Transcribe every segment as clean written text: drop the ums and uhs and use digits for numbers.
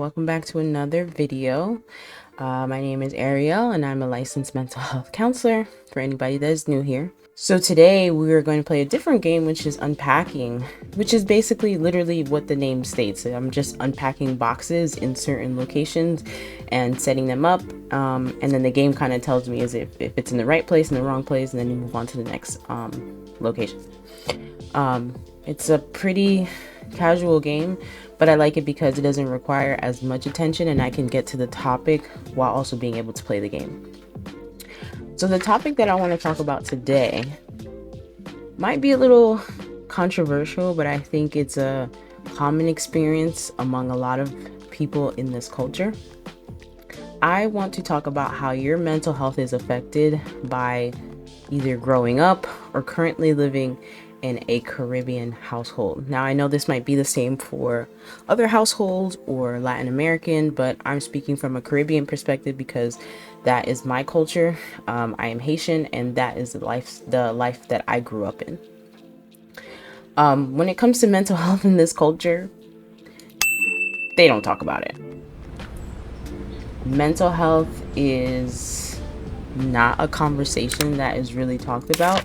welcome back to another video. My name is Ariel and I'm a licensed mental health counselor for anybody that is new here. So today we are going to play a different game, which is Unpacking, which is basically literally what the name states. I'm just unpacking boxes in certain locations and setting them up, and then the game kind of tells me if it's in the right place, in the wrong place, and then you move on to the next location. It's a pretty casual game, but I like it because it doesn't require as much attention and I can get to the topic while also being able to play the game. So the topic that I want to talk about today might be a little controversial, but I think it's a common experience among a lot of people in this culture. I want to talk about how your mental health is affected by either growing up or currently living in a Caribbean household. Now, I know this might be the same for other households or Latin American, but I'm speaking from a Caribbean perspective because that is my culture. I am Haitian, and that is the life that I grew up in. When it comes to mental health in this culture, they don't talk about it. Mental health is not a conversation that is really talked about.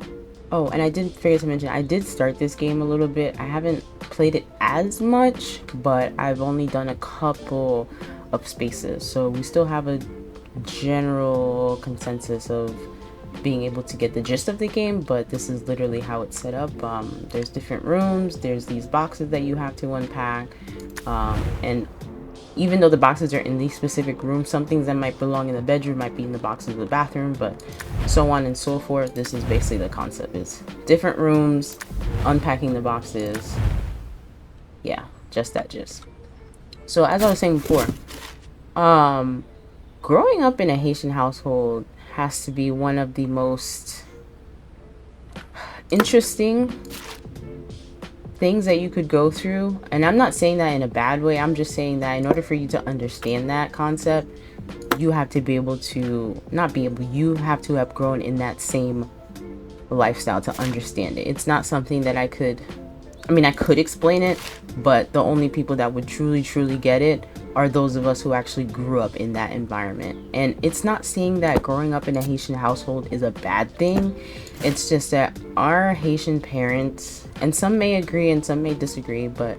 Oh, and I did forget to mention, I did start this game a little bit. I haven't played it as much, but I've only done a couple of spaces. So we still have a general consensus of being able to get the gist of the game, but this is literally how it's set up. There's different rooms, there's these boxes that you have to unpack, and even though the boxes are in these specific rooms, some things that might belong in the bedroom might be in the boxes of the bathroom, but so on and so forth. This is basically the concept, is different rooms, unpacking the boxes. Yeah, just that gist. So as I was saying before, growing up in a Haitian household has to be one of the most interesting things that you could go through. And I'm not saying that in a bad way. I'm just saying that in order for you to understand that concept, you have to be able to you have to have grown in that same lifestyle to understand it. It's not something that I could explain it, but the only people that would truly get it are those of us who actually grew up in that environment. And it's not saying that growing up in a Haitian household is a bad thing. It's just that our Haitian parents, and some may agree and some may disagree, but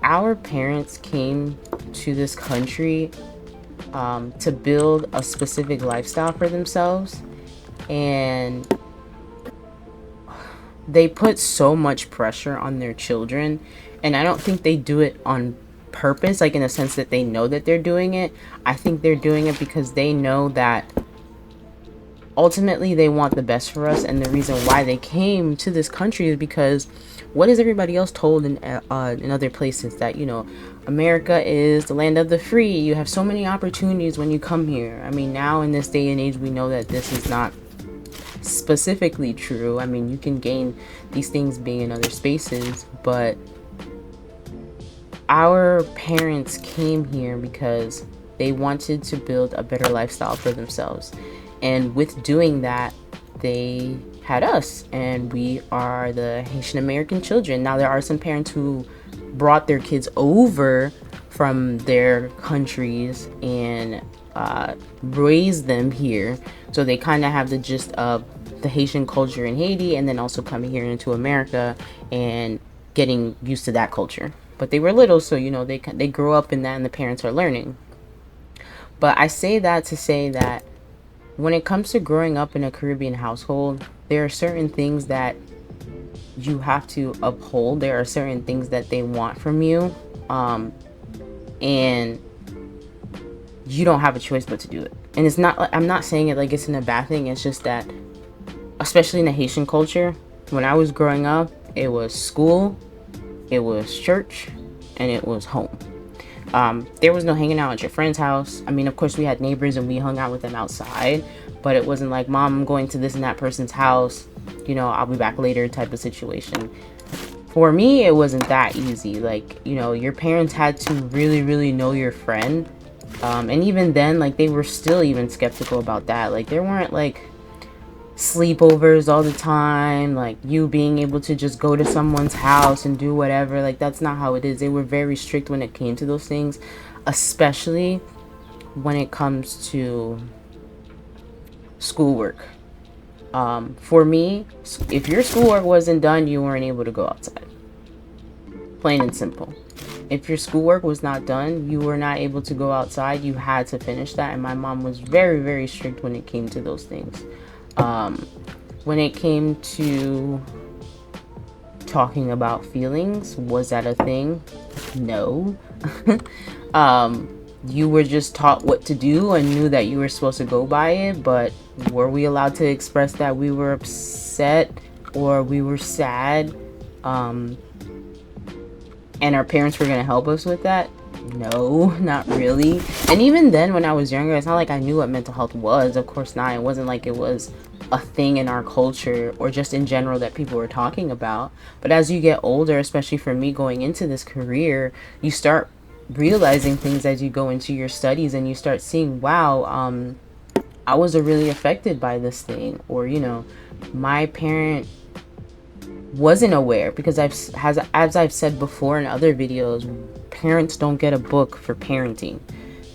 our parents came to this country to build a specific lifestyle for themselves, and they put so much pressure on their children. And I don't think they do it on purpose, like in the sense that they know that they're doing it. I think they're doing it because they know that ultimately they want the best for us, and the reason why they came to this country is because what is everybody else told in other places, that America is the land of the free, you have so many opportunities when you come here. I mean, now in this day and age, we know that this is not specifically true. I mean, you can gain these things being in other spaces, but our parents came here because they wanted to build a better lifestyle for themselves. And with doing that, they had us, and we are the Haitian American children. Now, there are some parents who brought their kids over from their countries and raised them here. So they kind of have the gist of the Haitian culture in Haiti, and then also coming here into America and getting used to that culture. But they were little, so they grew up in that, and the parents are learning. But I say that to say that when it comes to growing up in a Caribbean household, there are certain things that you have to uphold. There are certain things that they want from you, and you don't have a choice but to do it. And it's not, I'm not saying it like it's in a bad thing. It's just that, especially in the Haitian culture, when I was growing up, it was school, it was church, and it was home. There was no hanging out at your friend's house. I mean, of course, we had neighbors and we hung out with them outside, but it wasn't like, Mom, I'm going to this and that person's house, I'll be back later type of situation. For me, it wasn't that easy. Like, your parents had to really know your friend. And even then, like, they were still even skeptical about that. Like, there weren't like sleepovers all the time, like you being able to just go to someone's house and do whatever. Like, that's not how it is. They were very strict when it came to those things. especially when it comes to schoolwork. For me, if your schoolwork wasn't done, you weren't able to go outside. Plain and simple. If your schoolwork was not done, you were not able to go outside. You had to finish that. And my mom was very, very strict when it came to those things. When it came to talking about feelings, was that a thing? No. You were just taught what to do and knew that you were supposed to go by it, but were we allowed to express that we were upset or we were sad, and our parents were going to help us with that? No, not really. And even then, when I was younger, it's not like I knew what mental health was. Of course not. It wasn't like it was a thing in our culture or just in general that people were talking about. But as you get older, especially for me going into this career, you start realizing things as you go into your studies, and you start seeing, wow, I was really affected by this thing, or my parent wasn't aware, because as I've said before in other videos, parents don't get a book for parenting.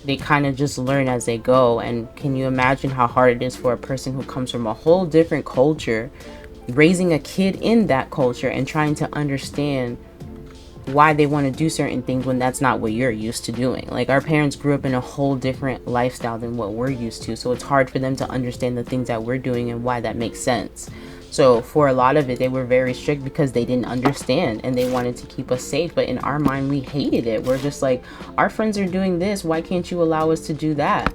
They kind of just learn as they go. And can you imagine how hard it is for a person who comes from a whole different culture, raising a kid in that culture and trying to understand why they want to do certain things when that's not what you're used to doing. Like, our parents grew up in a whole different lifestyle than what we're used to, so it's hard for them to understand the things that we're doing and why that makes sense. So for a lot of it, they were very strict because they didn't understand and they wanted to keep us safe. But in our mind, we hated it. We're just like, our friends are doing this, why can't you allow us to do that?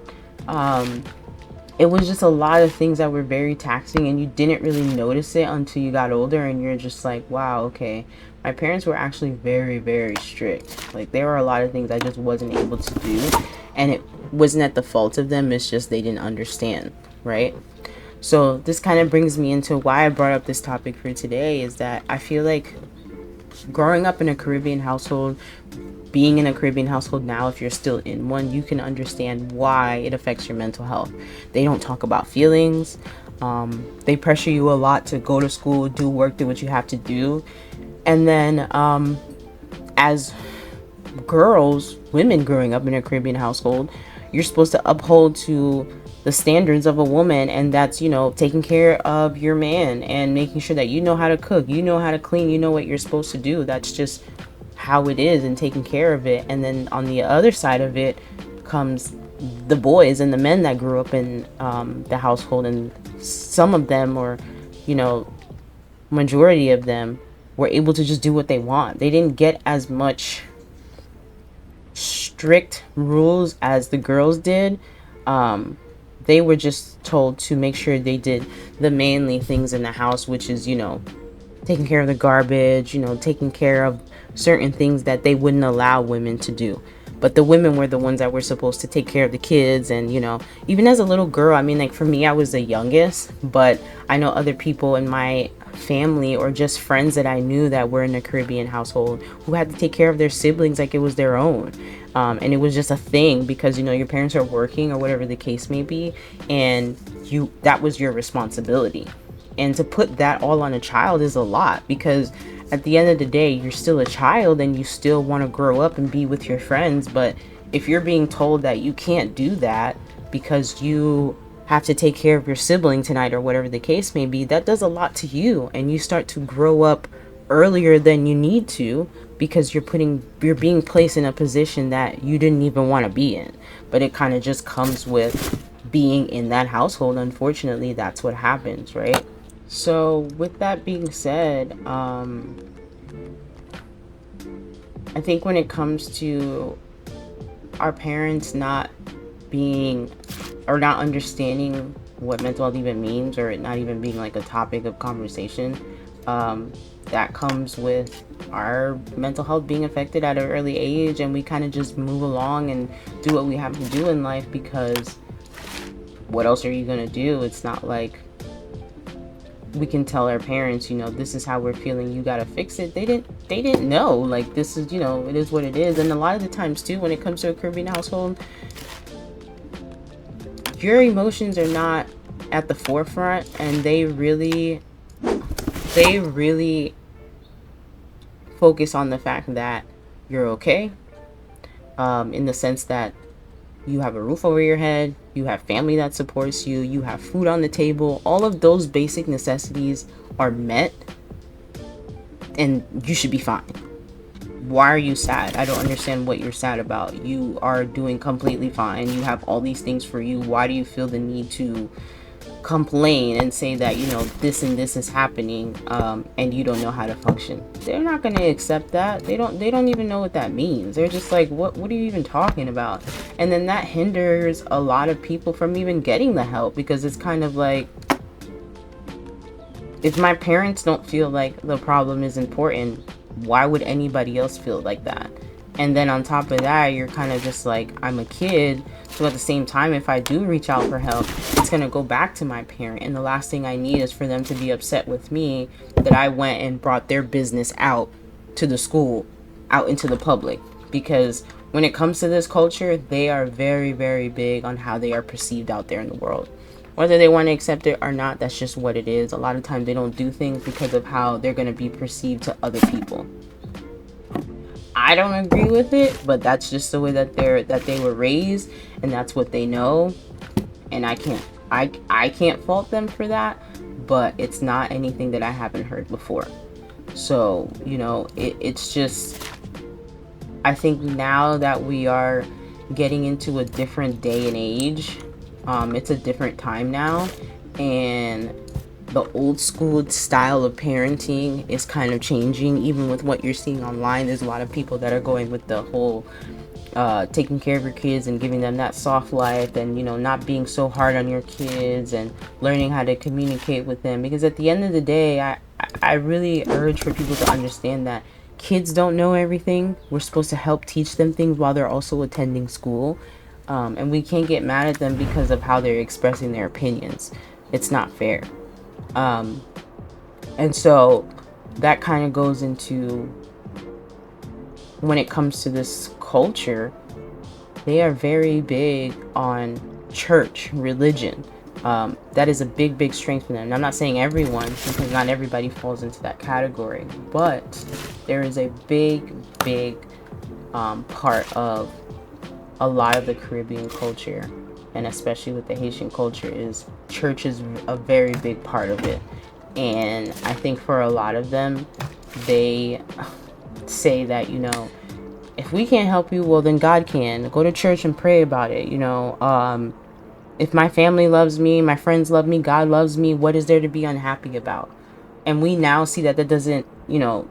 It was just a lot of things that were very taxing, and you didn't really notice it until you got older, and you're just like, wow, okay, my parents were actually very, very strict. Like, there were a lot of things I just wasn't able to do, and it wasn't at the fault of them, it's just they didn't understand, right? So this kind of brings me into why I brought up this topic for today, is that I feel like growing up in a Caribbean household, being in a Caribbean household now, if you're still in one, you can understand why it affects your mental health. They don't talk about feelings. They pressure you a lot to go to school, do work, do what you have to do. And then as girls, women growing up in a Caribbean household, you're supposed to uphold to the standards of a woman, and that's, taking care of your man and making sure that you know how to cook, you know how to clean, you know what you're supposed to do. That's just how it is, and taking care of it. And then on the other side of it comes the boys and the men that grew up in the household, and some of them, or majority of them, were able to just do what they want. They didn't get as much strict rules as the girls did. They were just told to make sure they did the manly things in the house, which is, taking care of the garbage, taking care of certain things that they wouldn't allow women to do. But the women were the ones that were supposed to take care of the kids. And, even as a little girl, I mean, like, for me, I was the youngest, but I know other people in my family or just friends that I knew that were in a Caribbean household who had to take care of their siblings like it was their own. And it was just a thing because, your parents are working or whatever the case may be, and that was your responsibility. And to put that all on a child is a lot, because at the end of the day, you're still a child and you still want to grow up and be with your friends. But if you're being told that you can't do that because you have to take care of your sibling tonight or whatever the case may be, that does a lot to you, and you start to grow up earlier than you need to, because you're being placed in a position that you didn't even want to be in. But it kind of just comes with being in that household. Unfortunately, that's what happens, right? So with that being said, I think when it comes to our parents not being or not understanding what mental health even means, or it not even being like a topic of conversation, that comes with our mental health being affected at an early age, and we kind of just move along and do what we have to do in life, because what else are you gonna do? It's not like we can tell our parents, this is how we're feeling, you gotta fix it. They didn't know. Like, this is, it is what it is. And a lot of the times too, when it comes to a Caribbean household, your emotions are not at the forefront, and they really focus on the fact that you're okay, in the sense that you have a roof over your head, you have family that supports you, you have food on the table, all of those basic necessities are met, and you should be fine. Why are you sad? I don't understand what you're sad about. You are doing completely fine. You have all these things for you. Why do you feel the need to complain and say that, you know, this and this is happening, and you don't know how to function? They're not going to accept that. They don't even know what that means. They're just like, what are you even talking about? And then that hinders a lot of people from even getting the help, because it's kind of like, if my parents don't feel like the problem is important, why would anybody else feel like that? And then on top of that, you're kind of just like, I'm a kid, so at the same time, if I do reach out for help, it's going to go back to my parent, and the last thing I need is for them to be upset with me that I went and brought their business out to the school, out into the public. Because when it comes to this culture, they are very, very big on how they are perceived out there in the world. Whether they want to accept it or not, that's just what it is. A lot of times they don't do things because of how they're going to be perceived to other people. I don't agree with it, but that's just the way that they were raised, and that's what they know. And I can't fault them for that, but it's not anything that I haven't heard before. So, you know, it's just, I think now that we are getting into a different day and age, it's a different time now, and the old school style of parenting is kind of changing. Even with what you're seeing online, there's a lot of people that are going with the whole taking care of your kids and giving them that soft life, and, you know, not being so hard on your kids and learning how to communicate with them. Because at the end of the day, I really urge for people to understand that kids don't know everything. We're supposed to help teach them things while they're also attending school. And we can't get mad at them because of how they're expressing their opinions. It's not fair. And so that kind of goes into, when it comes to this culture, they are very big on church, religion. That is a big, big strength for them. And I'm not saying everyone, because not everybody falls into that category, but there is a big, big part of a lot of the Caribbean culture, and especially with the Haitian culture, is church is a very big part of it. And I think for a lot of them, they say that, you know, if we can't help you, well, then God can. Go to church and pray about it. You know, if my family loves me, my friends love me, God loves me, what is there to be unhappy about? And we now see that doesn't, you know,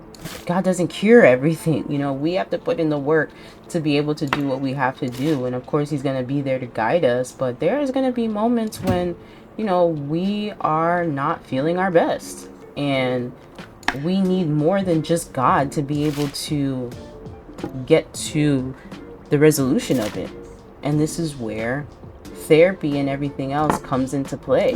God doesn't cure everything. You know, we have to put in the work to be able to do what we have to do. And of course, He's going to be there to guide us. But there is going to be moments when, you know, we are not feeling our best. And we need more than just God to be able to get to the resolution of it. And this is where therapy and everything else comes into play.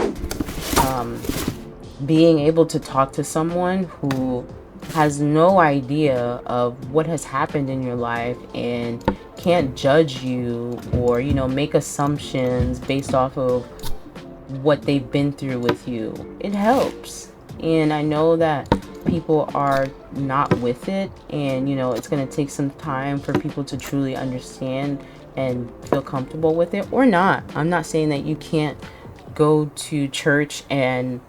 Being able to talk to someone who has no idea of what has happened in your life and can't judge you or, you know, make assumptions based off of what they've been through with you, it helps. And I know that people are not with it, and, you know, it's going to take some time for people to truly understand and feel comfortable with it, or not. I'm not saying that you can't go to church and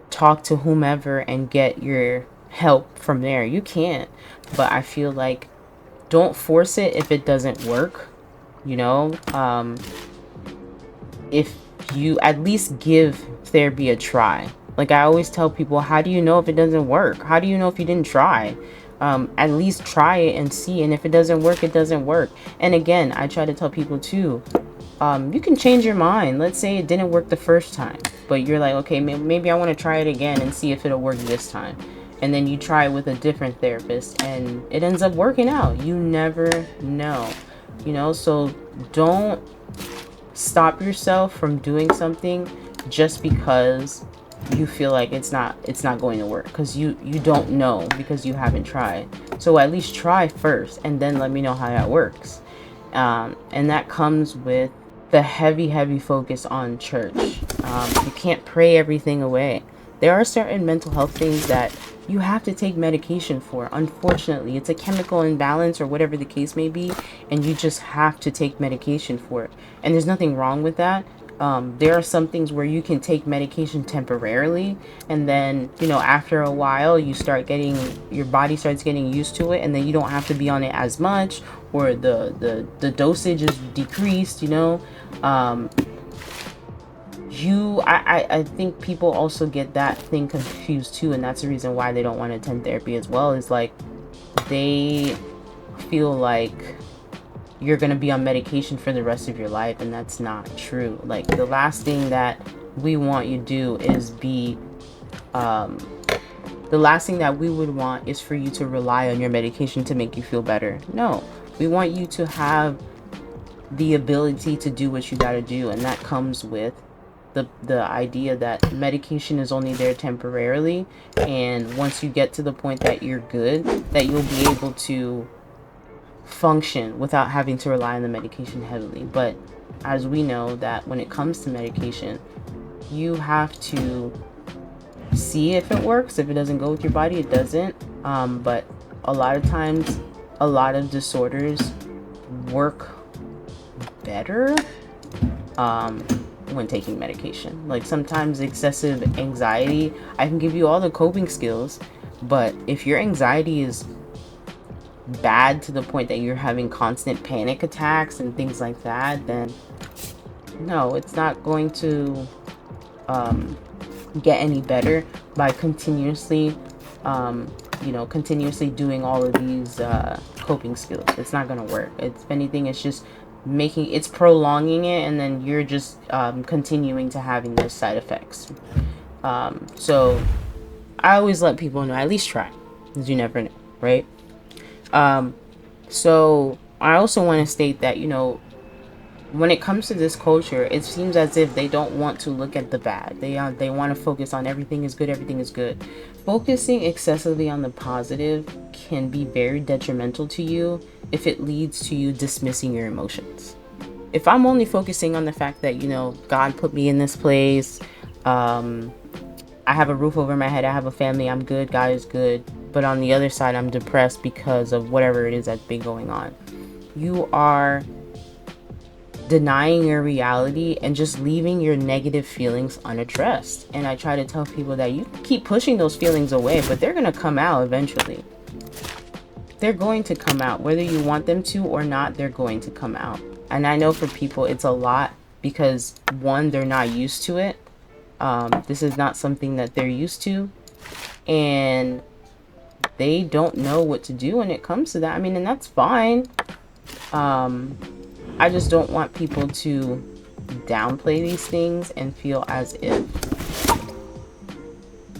talk to whomever and get your help from there. You can't. But I feel like, don't force it if it doesn't work. You know, if you at least give therapy a try. Like I always tell people, how do you know if it doesn't work? How do you know if you didn't try? At least try it and see. And if it doesn't work, it doesn't work. And again, I try to tell people too, you can change your mind. Let's say it didn't work the first time, but you're like, okay, maybe I want to try it again and see if it'll work this time. And then you try it with a different therapist and it ends up working out. You never know, you know, so don't stop yourself from doing something just because you feel like it's not going to work, because you don't know, because you haven't tried. So at least try first and then let me know how that works. And that comes with the heavy focus on church. You can't pray everything away. There are certain mental health things that you have to take medication for. Unfortunately, it's a chemical imbalance or whatever the case may be, and you just have to take medication for it. And there's nothing wrong with that. There are some things where you can take medication temporarily, and then, you know, after a while, your body starts getting used to it, and then you don't have to be on it as much, or the dosage is decreased, you know. I think people also get that thing confused too, and that's the reason why they don't want to attend therapy as well, is like they feel like you're going to be on medication for the rest of your life, and that's not true. Like, the last thing that we want you to do is be the last thing that we would want is for you to rely on your medication to make you feel better. No, we want you to have the ability to do what you got to do, and that comes with the idea that medication is only there temporarily, and once you get to the point that you're good, that you'll be able to function without having to rely on the medication heavily. But as we know, that when it comes to medication, you have to see if it works. If it doesn't go with your body, it doesn't. But a lot of times, a lot of disorders work better when taking medication. Like, sometimes excessive anxiety, I can give you all the coping skills, but if your anxiety is bad to the point that you're having constant panic attacks and things like that, then no, it's not going to get any better by continuously continuously doing all of these coping skills. It's not going to work. If anything, it's just it's prolonging it, and then you're just continuing to having those side effects. So I always let people know, at least try, because you never know, right? So I also want to state that, you know, when it comes to this culture, it seems as if they don't want to look at the bad. They want to focus on everything is good, everything is good. Focusing excessively on the positive can be very detrimental to you if it leads to you dismissing your emotions. If I'm only focusing on the fact that, you know, God put me in this place, I have a roof over my head, I have a family, I'm good, God is good, but on the other side, I'm depressed because of whatever it is that's been going on, you are denying your reality and just leaving your negative feelings unaddressed. And I try to tell people that you keep pushing those feelings away, but they're going to come out eventually. They're going to come out, whether you want them to or not. They're going to come out. And I know for people it's a lot, because one, they're not used to it. This is not something that they're used to, and they don't know what to do when it comes to that. I mean, and that's fine. I just don't want people to downplay these things and feel as if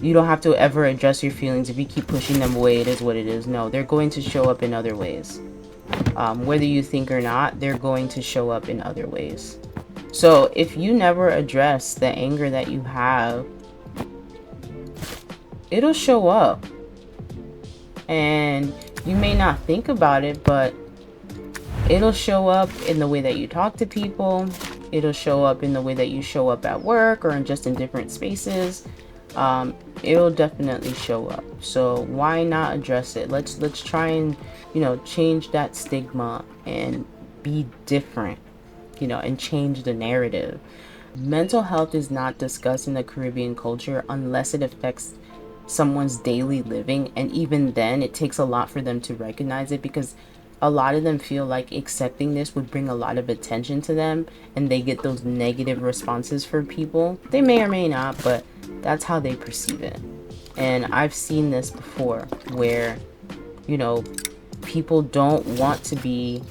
you don't have to ever address your feelings. If you keep pushing them away, it is what it is. No, they're going to show up in other ways. Whether you think or not, they're going to show up in other ways. So if you never address the anger that you have, it'll show up. And you may not think about it, but it'll show up in the way that you talk to people. It'll show up in the way that you show up at work or just in different spaces. It'll definitely show up. So why not address it? Let's try and, you know, change that stigma and be different, you know, and change the narrative. Mental health is not discussed in the Caribbean culture unless it affects someone's daily living, and even then it takes a lot for them to recognize it, because a lot of them feel like accepting this would bring a lot of attention to them, and they get those negative responses from people. They may or may not, but that's how they perceive it. And I've seen this before where, you know, people don't want to be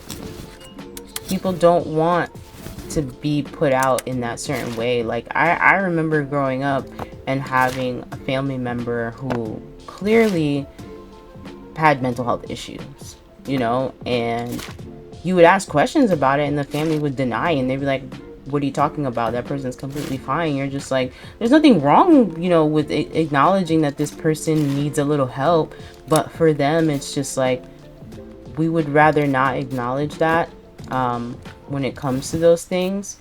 put out in that certain way. Like, I remember growing up and having a family member who clearly had mental health issues, you know, and you would ask questions about it and the family would deny, and they'd be like, what are you talking about? That person's completely fine. You're just like, there's nothing wrong, you know, with acknowledging that this person needs a little help. But for them, it's just like, we would rather not acknowledge that when it comes to those things,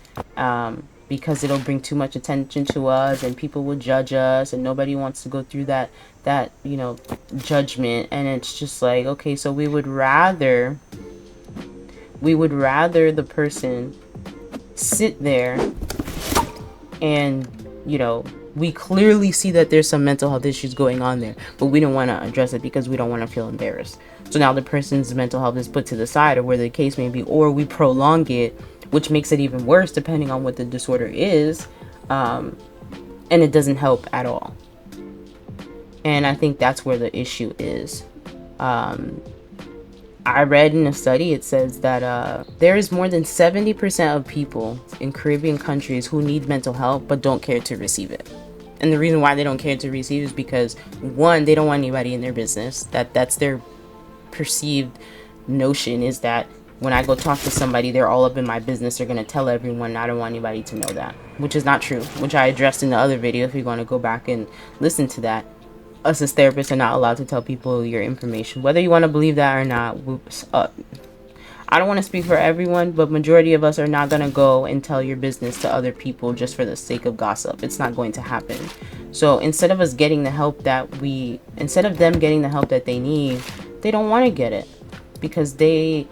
because it'll bring too much attention to us and people will judge us, and nobody wants to go through that that, you know, judgment. And it's just like, okay, so we would rather the person sit there and, you know, we clearly see that there's some mental health issues going on there, but we don't want to address it because we don't want to feel embarrassed. So now the person's mental health is put to the side, or where the case may be, or we prolong it, which makes it even worse depending on what the disorder is, and it doesn't help at all. And I think that's where the issue is. I read in a study, it says that there is more than 70% of people in Caribbean countries who need mental help but don't care to receive it. And the reason why they don't care to receive is because, one, they don't want anybody in their business. That's their perceived notion, is that when I go talk to somebody, they're all up in my business. They're going to tell everyone. I don't want anybody to know that, which is not true, which I addressed in the other video if you're going to go back and listen to that. Us as therapists are not allowed to tell people your information, whether you want to believe that or not. I don't want to speak for everyone, but majority of us are not going to go and tell your business to other people just for the sake of gossip. It's not going to happen. So instead of them getting the help that they need, they don't want to get it because they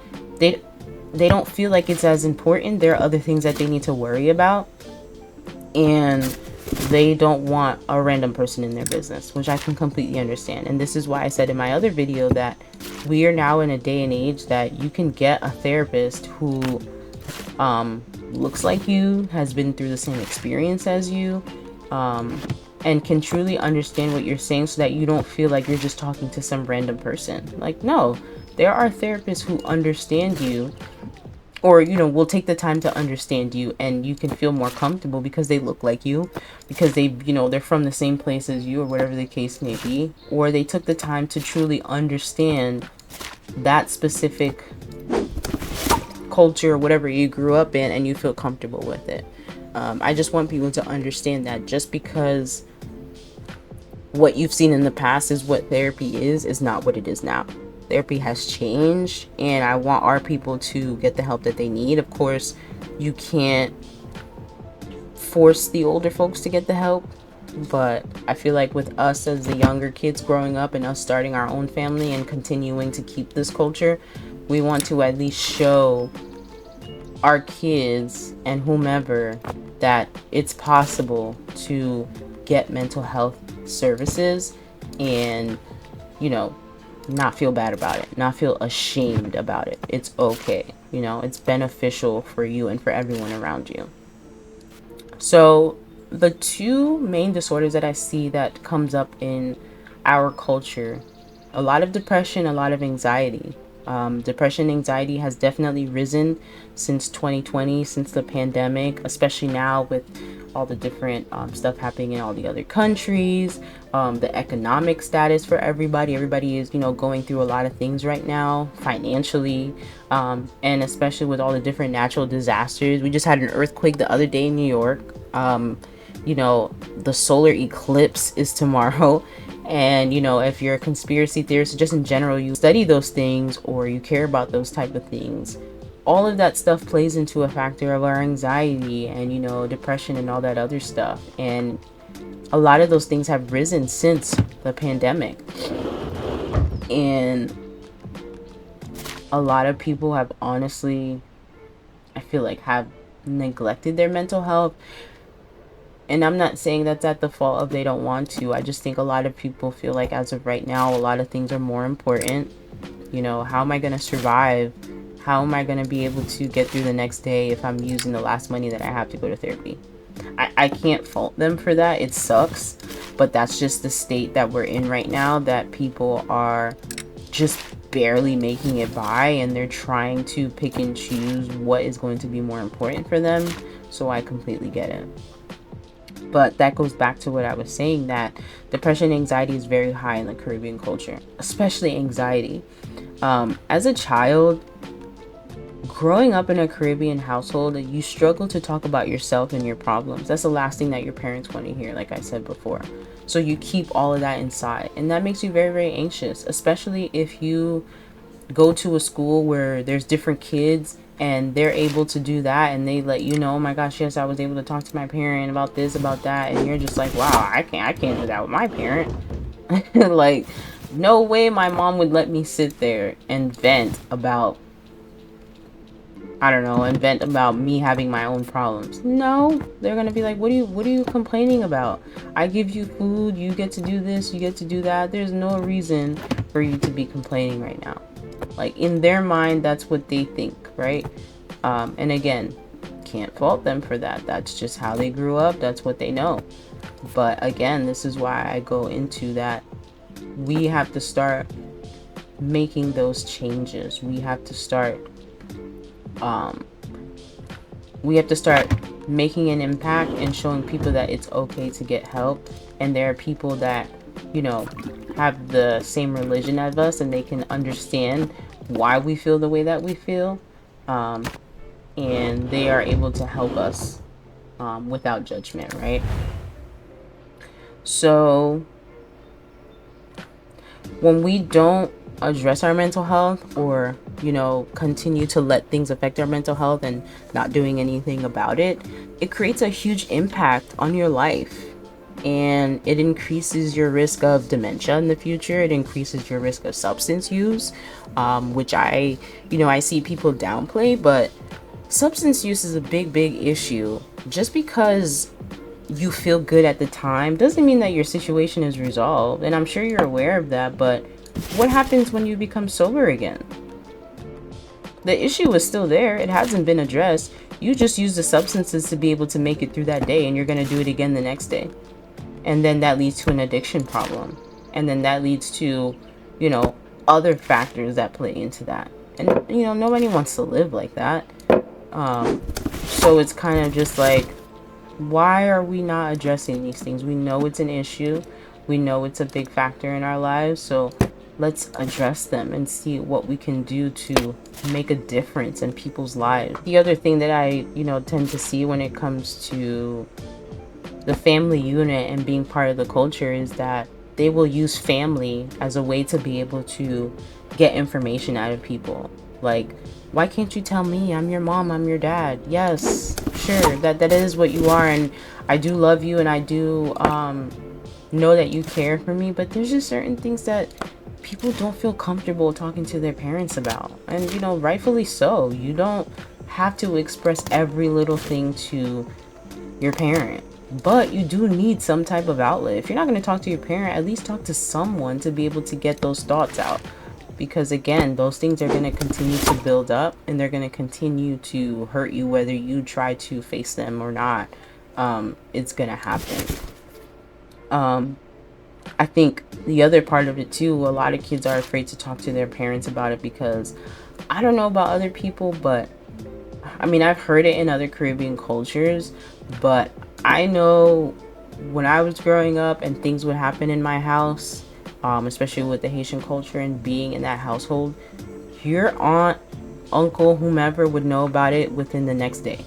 don't feel like it's as important. There are other things that they need to worry about, and they don't want a random person in their business, which I can completely understand. And this is why I said in my other video that we are now in a day and age that you can get a therapist who looks like you, has been through the same experience as you, and can truly understand what you're saying, so that you don't feel like you're just talking to some random person. Like, no, there are therapists who understand you, or, you know, will take the time to understand you, and you can feel more comfortable because they look like you, because they, you know, they're from the same place as you, or whatever the case may be, or they took the time to truly understand that specific culture or whatever you grew up in, and you feel comfortable with it. I just want people to understand that just because what you've seen in the past is what therapy is not what it is now. Therapy has changed, and I want our people to get the help that they need. Of course, you can't force the older folks to get the help, but I feel like with us as the younger kids growing up and us starting our own family and continuing to keep this culture, we want to at least show our kids and whomever that it's possible to get mental health services and, you know, not feel bad about it, not feel ashamed about it. It's okay. You know, it's beneficial for you and for everyone around you. So the two main disorders that I see that comes up in our culture, a lot of depression, a lot of anxiety. Depression, anxiety has definitely risen since 2020, since the pandemic, especially now with all the different stuff happening in all the other countries, the economic status for everybody. Everybody is, you know, going through a lot of things right now financially, and especially with all the different natural disasters. We just had an earthquake the other day in New York. You know, the solar eclipse is tomorrow. And, you know, if you're a conspiracy theorist, just in general, you study those things or you care about those type of things, all of that stuff plays into a factor of our anxiety and, you know, depression and all that other stuff. And a lot of those things have risen since the pandemic. And a lot of people have honestly, I feel like, have neglected their mental health. And I'm not saying that's at the fault of they don't want to. I just think a lot of people feel like as of right now, a lot of things are more important. You know, how am I going to survive? How am I going to be able to get through the next day if I'm using the last money that I have to go to therapy? I can't fault them for that. It sucks. But that's just the state that we're in right now, that people are just barely making it by, and they're trying to pick and choose what is going to be more important for them. So I completely get it. But that goes back to what I was saying, that depression and anxiety is very high in the Caribbean culture, especially anxiety. As a child, growing up in a Caribbean household, you struggle to talk about yourself and your problems. That's the last thing that your parents want to hear, like I said before. So you keep all of that inside, and that makes you very, very anxious, especially if you go to a school where there's different kids and they're able to do that, and they let you know, oh my gosh, yes, I was able to talk to my parent about this, about that, and you're just like, wow, I can't do that with my parent. Like, no way my mom would let me sit there and vent about, I don't know, and vent about me having my own problems. No, they're gonna be like, what are you complaining about? I give you food, you get to do this, you get to do that. There's no reason for you to be complaining right now. Like, in their mind, that's what they think, right? And again, can't fault them for that. That's just how they grew up. That's what they know. But again, this is why I go into that. We have to start making those changes. Um, we have to start making an impact and showing people that it's okay to get help. And there are people that, you know, have the same religion as us, and they can understand why we feel the way that we feel. Um, and they are able to help us without judgment, right? So when we don't address our mental health, or continue to let things affect our mental health and not doing anything about it, it creates a huge impact on your life, and it increases your risk of dementia in the future. It increases your risk of substance use, which I see people downplay, but substance use is a big issue. Just because you feel good at the time doesn't mean that your situation is resolved, and I'm sure you're aware of that. But what happens when you become sober again? The issue is still there. It hasn't been addressed. You just use the substances to be able to make it through that day, and you're going to do it again the next day, and then that leads to an addiction problem, and then that leads to other factors that play into that. And nobody wants to live like that. So it's kind of just like, why are we not addressing these things? We know it's an issue. We know it's a big factor in our lives. So let's address them and see what we can do to make a difference in people's lives. The other thing that I, tend to see when it comes to the family unit and being part of the culture is that they will use family as a way to be able to get information out of people. Like, why can't you tell me? I'm your mom, I'm your dad. Yes, sure, that is what you are, and I do love you, and I do know that you care for me, but there's just certain things that people don't feel comfortable talking to their parents about. And rightfully so. You don't have to express every little thing to your parent, but you do need some type of outlet. If you're not going to talk to your parent, at least talk to someone to be able to get those thoughts out. Because again, those things are going to continue to build up, and they're going to continue to hurt you whether you try to face them or not. It's going to happen. I think the other part of it too, a lot of kids are afraid to talk to their parents about it because, I don't know about other people, but I mean, I've heard it in other Caribbean cultures, but I know when I was growing up and things would happen in my house, especially with the Haitian culture and being in that household, your aunt, uncle, whomever would know about it within the next day.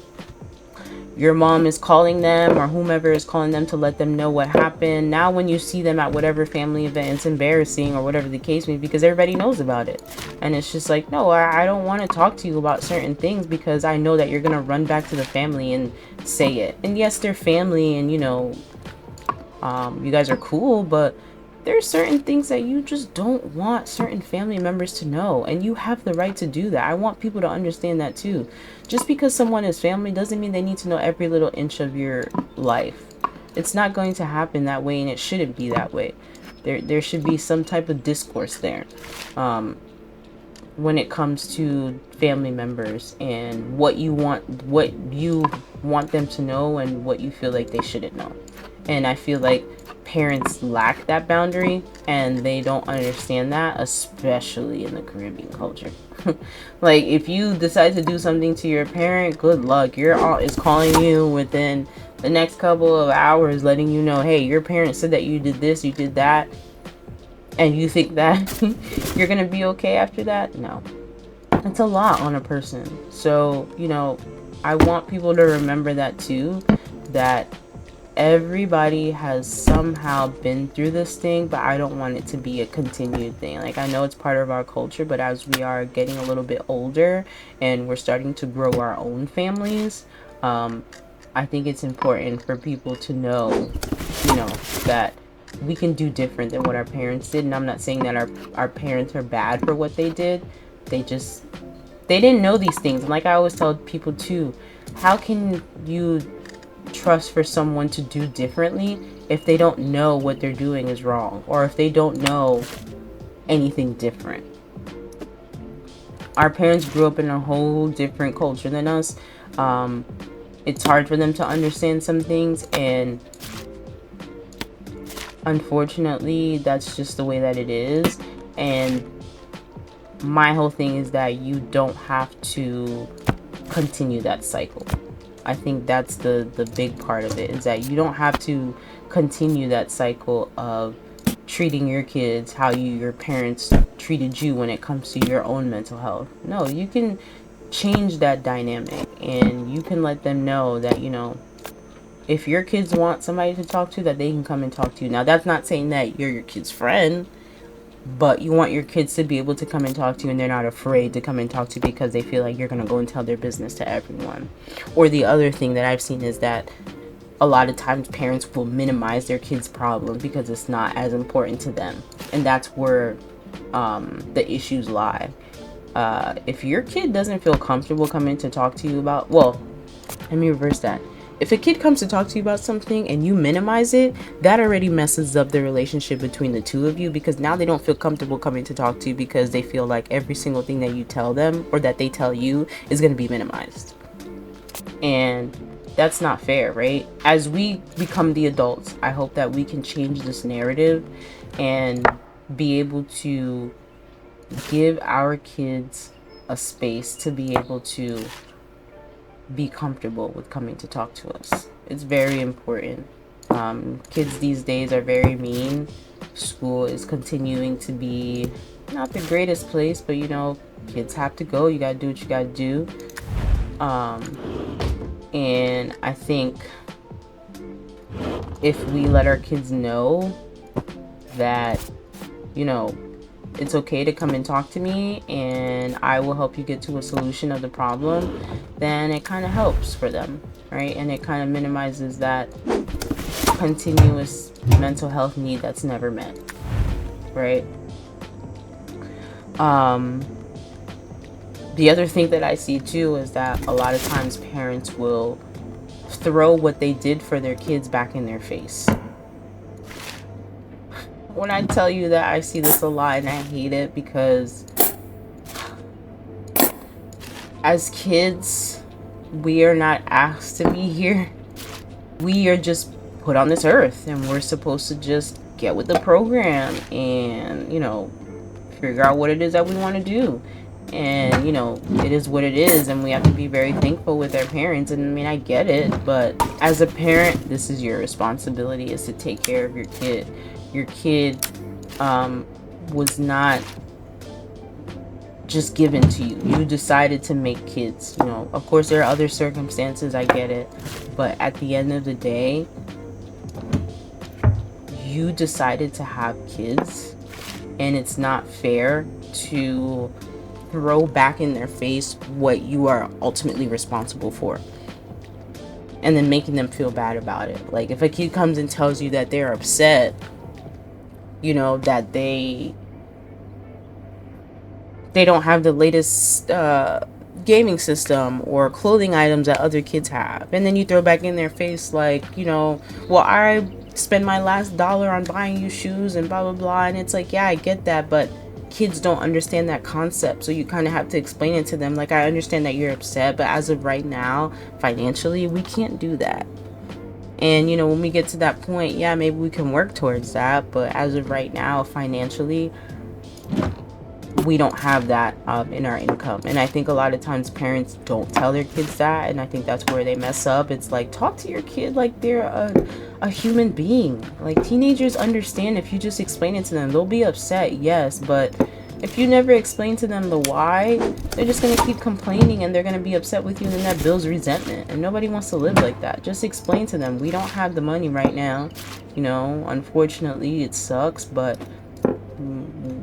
Your mom is calling them, or whomever is calling them, to let them know what happened. Now when you see them at whatever family event, it's embarrassing, or whatever the case may be, because everybody knows about it. And it's just like, no, I don't want to talk to you about certain things because I know that you're going to run back to the family and say it. And yes, they're family, and you guys are cool, but there's certain things that you just don't want certain family members to know, and you have the right to do that. I want people to understand that too. Just because someone is family doesn't mean they need to know every little inch of your life. It's not going to happen that way, and it shouldn't be that way. There should be some type of discourse there when it comes to family members and what you want them to know and what you feel like they shouldn't know. And I feel like parents lack that boundary, and they don't understand that, especially in the Caribbean culture. Like, if you decide to do something to your parent, good luck. Your aunt is calling you within the next couple of hours, letting you know, hey, your parents said that you did this, you did that, and you think that you're gonna be okay after that? No. It's a lot on a person. So, I want people to remember that too, that everybody has somehow been through this thing, but I don't want it to be a continued thing. Like, I know it's part of our culture, but as we are getting a little bit older and we're starting to grow our own families, I think it's important for people to know, that we can do different than what our parents did. And I'm not saying that our parents are bad for what they did. They didn't know these things. And like I always tell people too, how can you trust for someone to do differently if they don't know what they're doing is wrong, or if they don't know anything different? Our parents grew up in a whole different culture than us. It's hard for them to understand some things, and unfortunately that's just the way that it is. And my whole thing is that you don't have to continue that cycle. I think that's the big part of it, is that you don't have to continue that cycle of treating your kids how your parents treated you when it comes to your own mental health. No, you can change that dynamic, and you can let them know that, if your kids want somebody to talk to, that they can come and talk to you. Now, that's not saying that you're your kid's friend, but you want your kids to be able to come and talk to you, and they're not afraid to come and talk to you because they feel like you're going to go and tell their business to everyone. Or the other thing that I've seen is that a lot of times parents will minimize their kids' problem because it's not as important to them. And that's where the issues lie. If your kid doesn't feel comfortable coming to talk to you about, well, let me reverse that. If a kid comes to talk to you about something and you minimize it, that already messes up the relationship between the two of you, because now they don't feel comfortable coming to talk to you because they feel like every single thing that you tell them or that they tell you is going to be minimized. And that's not fair, right? As we become the adults, I hope that we can change this narrative and be able to give our kids a space to be able to be comfortable with coming to talk to us. It's very important. Kids these days are very mean. School is continuing to be not the greatest place, but kids have to go. You gotta do what you gotta do. And I think if we let our kids know that, it's okay to come and talk to me and I will help you get to a solution of the problem, then it kind of helps for them, right? And it kind of minimizes that continuous mental health need that's never met, right? The other thing that I see too is that a lot of times parents will throw what they did for their kids back in their face. When I tell you that, I see this a lot and I hate it, because as kids, we are not asked to be here. We are just put on this earth and we're supposed to just get with the program and, figure out what it is that we want to do. And, it is what it is, and we have to be very thankful with our parents. And I mean, I get it, but as a parent, this is your responsibility, is to take care of your kid. Your kid was not just given to you. You decided to make kids. Of course, there are other circumstances, I get it. But at the end of the day, you decided to have kids, and it's not fair to throw back in their face what you are ultimately responsible for, and then making them feel bad about it. Like, if a kid comes and tells you that they're upset, that they don't have the latest gaming system or clothing items that other kids have, and then you throw back in their face like, well, I spend my last dollar on buying you shoes and blah blah blah. And it's like, yeah, I get that, but kids don't understand that concept, so you kind of have to explain it to them. Like, I understand that you're upset, but as of right now, financially, we can't do that. And when we get to that point, yeah, maybe we can work towards that, but as of right now, financially, we don't have that in our income. And I think a lot of times parents don't tell their kids that, and I think that's where they mess up. It's like, talk to your kid like they're a human being. Like, teenagers understand. If you just explain it to them, they'll be upset, yes, but if you never explain to them the why, they're just going to keep complaining, and they're going to be upset with you, and then that builds resentment, and nobody wants to live like that. Just explain to them, we don't have the money right now, unfortunately, it sucks, but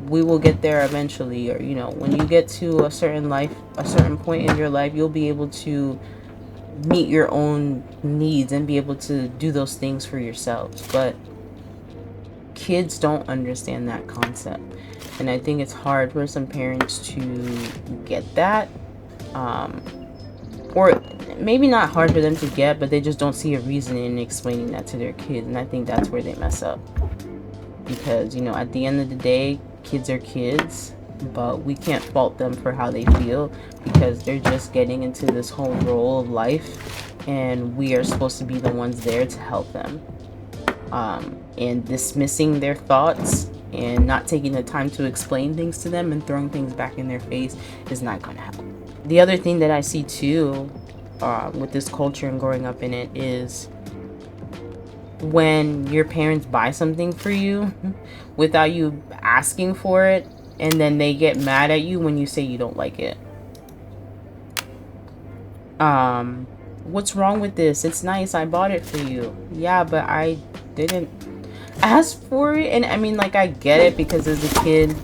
we will get there eventually. Or when you get to a certain point in your life, you'll be able to meet your own needs and be able to do those things for yourselves. But kids don't understand that concept, and I think it's hard for some parents to get that, or maybe not hard for them to get, but they just don't see a reason in explaining that to their kids, and I think that's where they mess up. Because, you know, at the end of the day, kids are kids, but we can't fault them for how they feel, because they're just getting into this whole role of life, and we are supposed to be the ones there to help them. And dismissing their thoughts and not taking the time to explain things to them and throwing things back in their face is not going to help. The other thing that I see too, with this culture and growing up in it, is when your parents buy something for you without you asking for it, and then they get mad at you when you say you don't like it. What's wrong with this? It's nice, I bought it for you. Yeah, but I didn't ask for it. And I mean, like, I get it, because as a kid,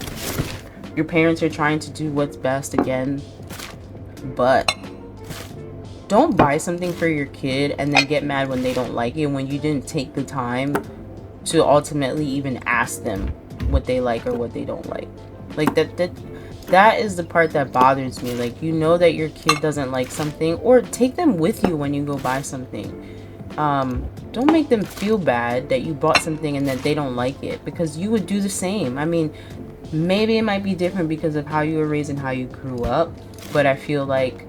your parents are trying to do what's best again, but don't buy something for your kid and then get mad when they don't like it, when you didn't take the time to ultimately even ask them what they like or what they don't like. Like, that is the part that bothers me. Like, you know that your kid doesn't like something, or take them with you when you go buy something. Don't make them feel bad that you bought something and that they don't like it, because you would do the same. I mean, maybe it might be different because of how you were raised and how you grew up, but I feel like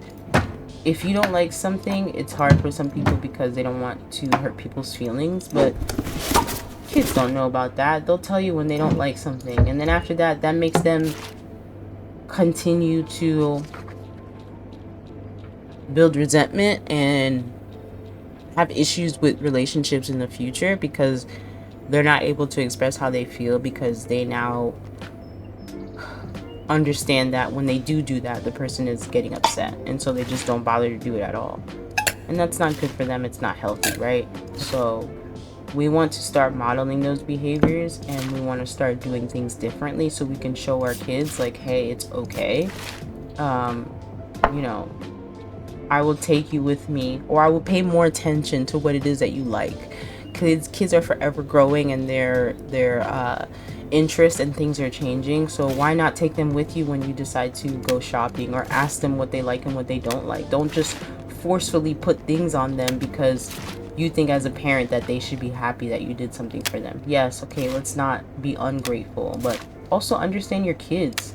if you don't like something, it's hard for some people because they don't want to hurt people's feelings, but kids don't know about that. They'll tell you when they don't like something, and then after that, that makes them continue to build resentment and have issues with relationships in the future, because they're not able to express how they feel, because they now understand that when they do that, the person is getting upset, and so they just don't bother to do it at all. And that's not good for them. It's not healthy, right? So we want to start modeling those behaviors, and we want to start doing things differently so we can show our kids, like, hey, it's okay. You know, I will take you with me, or I will pay more attention to what it is that you like. Kids are forever growing, and their interests and things are changing, so why not take them with you when you decide to go shopping, or ask them what they like and what they don't like. Don't just forcefully put things on them because you think as a parent that they should be happy that you did something for them. Yes, okay, let's not be ungrateful, but also understand your kids.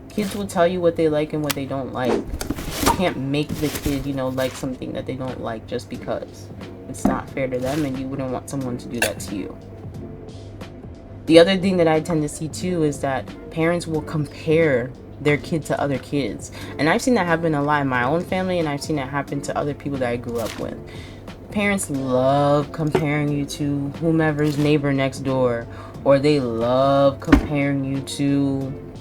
Kids will tell you what they like and what they don't like. You can't make the kid, you know, like something that they don't like just because. It's not fair to them, and you wouldn't want someone to do that to you. The other thing that I tend to see too is that parents will compare their kid to other kids. And I've seen that happen a lot in my own family, and I've seen it happen to other people that I grew up with. Parents love comparing you to whomever's neighbor next door, or they love comparing you to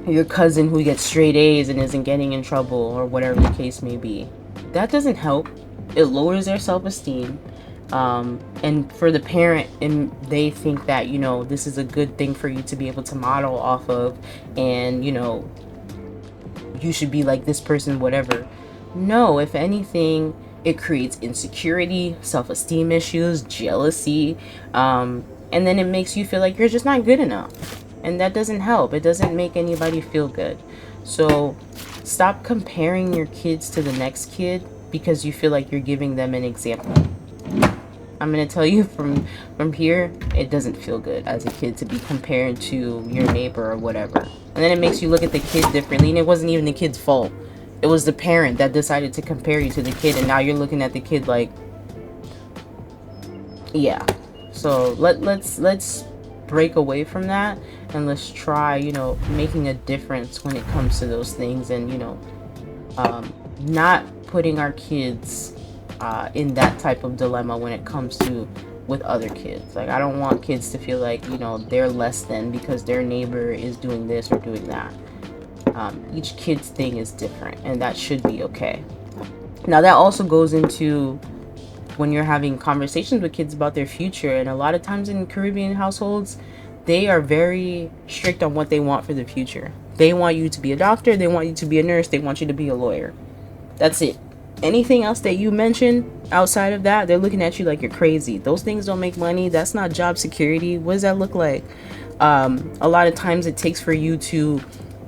your cousin who gets straight A's and isn't getting in trouble, or whatever the case may be. That doesn't help. It lowers their self-esteem. And for the parent, and they think that, you know, this is a good thing for you to be able to model off of, and, you know, you should be like this person, whatever. No, if anything, it creates insecurity, self-esteem issues, jealousy, and then it makes you feel like you're just not good enough, and that doesn't help. It doesn't make anybody feel good. So stop comparing your kids to the next kid because you feel like you're giving them an example. I'm gonna tell you from here, it doesn't feel good as a kid to be compared to your neighbor or whatever. And then it makes you look at the kid differently, and it wasn't even the kid's fault. It was the parent that decided to compare you to the kid, and now you're looking at the kid like, yeah. So let's break away from that, and let's try, you know, making a difference when it comes to those things, and, you know, not putting our kids in that type of dilemma when it comes to with other kids. Like, I don't want kids to feel like, you know, they're less than because their neighbor is doing this or doing that. Each kid's thing is different, and that should be okay. Now, that also goes into when you're having conversations with kids about their future, and a lot of times in Caribbean households, they are very strict on what they want for the future. They want you to be a doctor, they want you to be a nurse, they want you to be a lawyer. That's it. Anything else that you mention outside of that, they're looking at you like you're crazy. Those things don't make money. That's not job security. What does that look like? A lot of times it takes for you to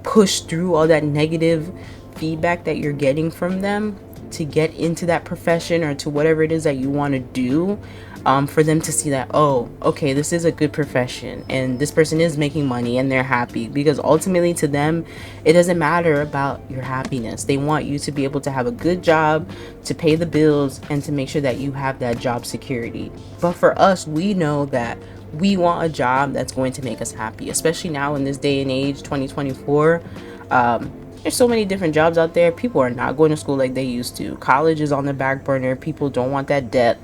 push through all that negative feedback that you're getting from them to get into that profession or to whatever it is that you want to do, for them to see that, oh, okay, this is a good profession and this person is making money and they're happy. Because ultimately to them, it doesn't matter about your happiness. They want you to be able to have a good job, to pay the bills, and to make sure that you have that job security. But for us, we know that we want a job that's going to make us happy, especially now in this day and age, 2024. There's so many different jobs out there. People are not going to school like they used to. College is on the back burner. People don't want that debt.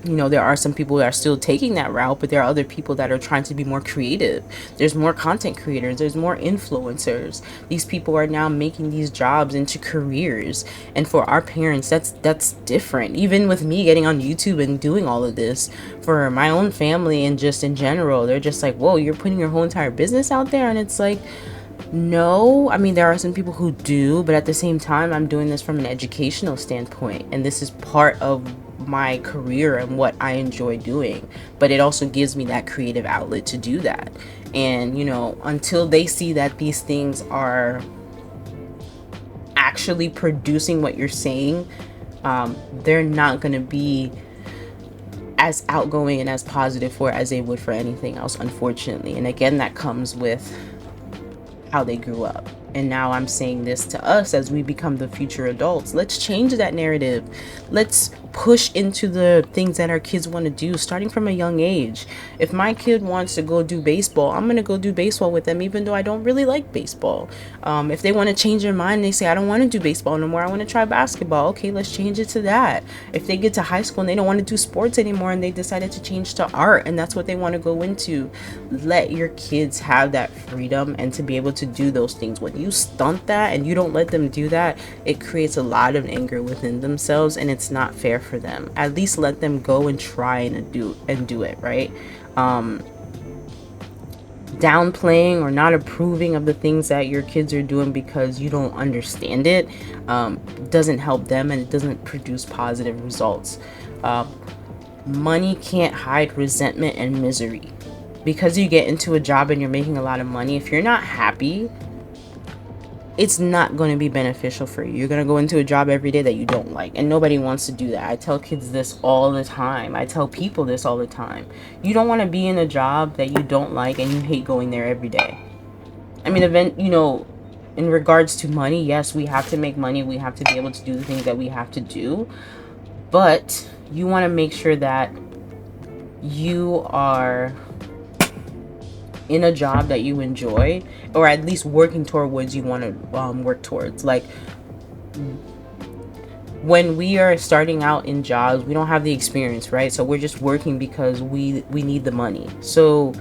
You know, there are some people that are still taking that route, but there are other people that are trying to be more creative. There's more content creators, there's more influencers. These people are now making these jobs into careers. And for our parents, that's different. Even with me getting on YouTube and doing all of this, for my own family and just in general, they're just like, whoa, you're putting your whole entire business out there? And it's like, no, I mean, there are some people who do, but at the same time, I'm doing this from an educational standpoint, and this is part of my career and what I enjoy doing. But it also gives me that creative outlet to do that. And, you know, until they see that these things are actually producing what you're saying, they're not going to be as outgoing and as positive for it as they would for anything else, unfortunately. And again, that comes with how they grew up. And now I'm saying this to us as we become the future adults. Let's change that narrative. Let's push into the things that our kids want to do starting from a young age. If my kid wants to go do baseball, I'm going to go do baseball with them, even though I don't really like baseball. If they want to change their mind, they say, I don't want to do baseball no more, I want to try basketball. Okay, let's change it to that. If they get to high school and they don't want to do sports anymore and they decided to change to art and that's what they want to go into, let your kids have that freedom and to be able to do those things. When you stunt that and you don't let them do that, it creates a lot of anger within themselves, and it's not fair for them. At least let them go and try and do it, right? Downplaying or not approving of the things that your kids are doing because you don't understand it, doesn't help them, and it doesn't produce positive results. Money can't hide resentment and misery. Because you get into a job and you're making a lot of money, if you're not happy, it's not going to be beneficial for you. You're going to go into a job every day that you don't like, and nobody wants to do that. I tell kids this all the time. I tell people this all the time. You don't want to be in a job that you don't like and you hate going there every day. I mean, in regards to money, yes, we have to make money. We have to be able to do the things that we have to do. But you want to make sure that you are in a job that you enjoy, or at least working toward what you want to work towards. Like, when we are starting out in jobs, we don't have the experience, right? So we're just working because we need the money. So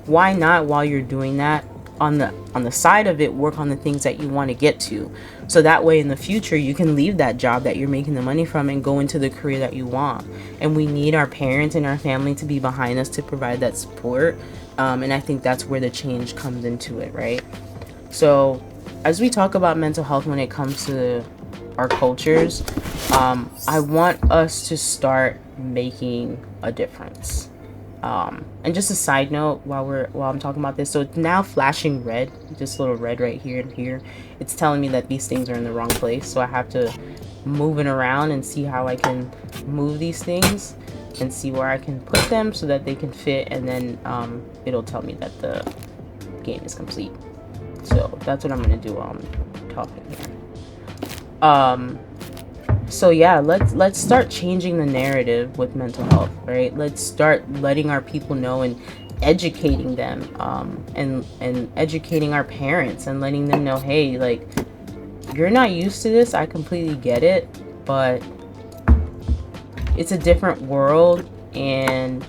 why not, while you're doing that, on the side of it, work on the things that you want to get to, so that way in the future you can leave that job that you're making the money from and go into the career that you want. And we need our parents and our family to be behind us to provide that support. And I think that's where the change comes into it, right? So as we talk about mental health when it comes to our cultures, I want us to start making a difference. And just a side note, while I'm talking about this, so it's now flashing red, just a little red right here and here. It's telling me that these things are in the wrong place, so I have to move it around and see how I can move these things and see where I can put them so that they can fit, and then it'll tell me that the game is complete. So that's what I'm gonna do while I'm talking here. So yeah, let's start changing the narrative with mental health, right? Let's start letting our people know and educating them, and educating our parents and letting them know, hey, like, you're not used to this, I completely get it, but it's a different world and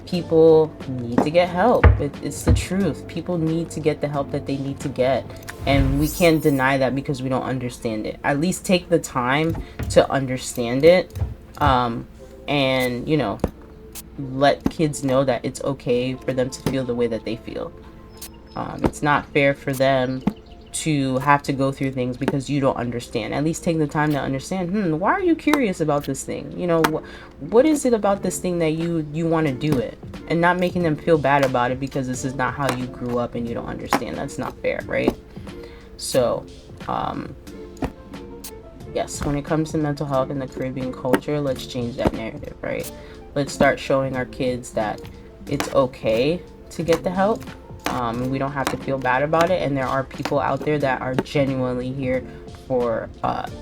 people need to get help. It's the truth. People need to get the help that they need to get, and we can't deny that because we don't understand it. At least take the time to understand it, and let kids know that it's okay for them to feel the way that they feel. It's not fair for them to have to go through things because you don't understand. At least take the time to understand, why are you curious about this thing? You know, what is it about this thing that you want to do it? And not making them feel bad about it because this is not how you grew up and you don't understand. That's not fair, right? So yes, when it comes to mental health in the Caribbean culture, let's change that narrative, right? Let's start showing our kids that it's okay to get the help. We don't have to feel bad about it, and there are people out there that are genuinely here for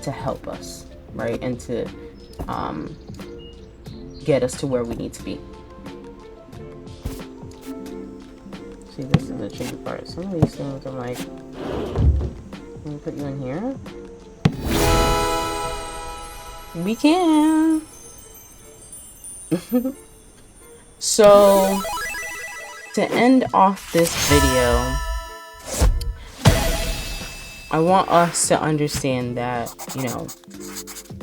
to help us, right, and to get us to where we need to be. See, this is the tricky part. Some of these things I'm like, can we put you in here? We can. So to end off this video, I want us to understand that, you know,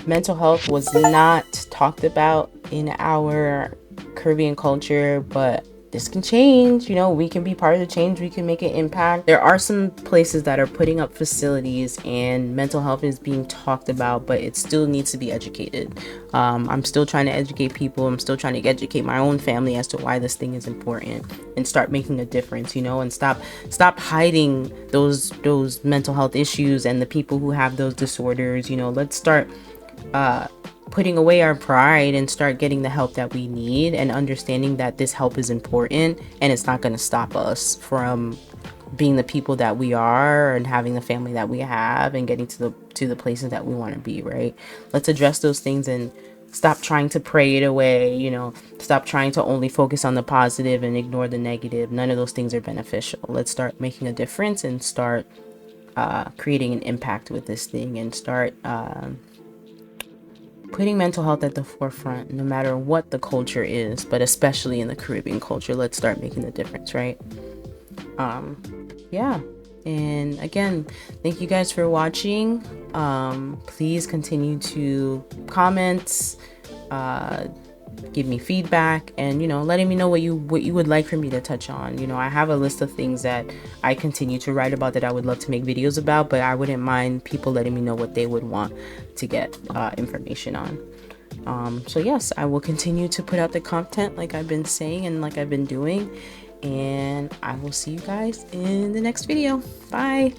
mental health was not talked about in our Caribbean culture, but this can change. You know, we can be part of the change. We can make an impact. There are some places that are putting up facilities and mental health is being talked about, but it still needs to be educated. I'm still trying to educate people. I'm still trying to educate my own family as to why this thing is important and start making a difference, you know, and stop hiding those mental health issues and the people who have those disorders. You know, let's start putting away our pride and start getting the help that we need and understanding that this help is important and it's not going to stop us from being the people that we are and having the family that we have and getting to the places that we want to be, right? Let's address those things and stop trying to pray it away, you know, stop trying to only focus on the positive and ignore the negative. None of those things are beneficial. Let's start making a difference and start creating an impact with this thing and start putting mental health at the forefront, no matter what the culture is, but especially in the Caribbean culture. Let's start making the difference, right? Yeah. And again, thank you guys for watching. Please continue to comment, give me feedback, and, you know, letting me know what you would like for me to touch on. You know, I have a list of things that I continue to write about that I would love to make videos about, but I wouldn't mind people letting me know what they would want to get information on. So yes, I will continue to put out the content like I've been saying and like I've been doing, and I will see you guys in the next video. Bye.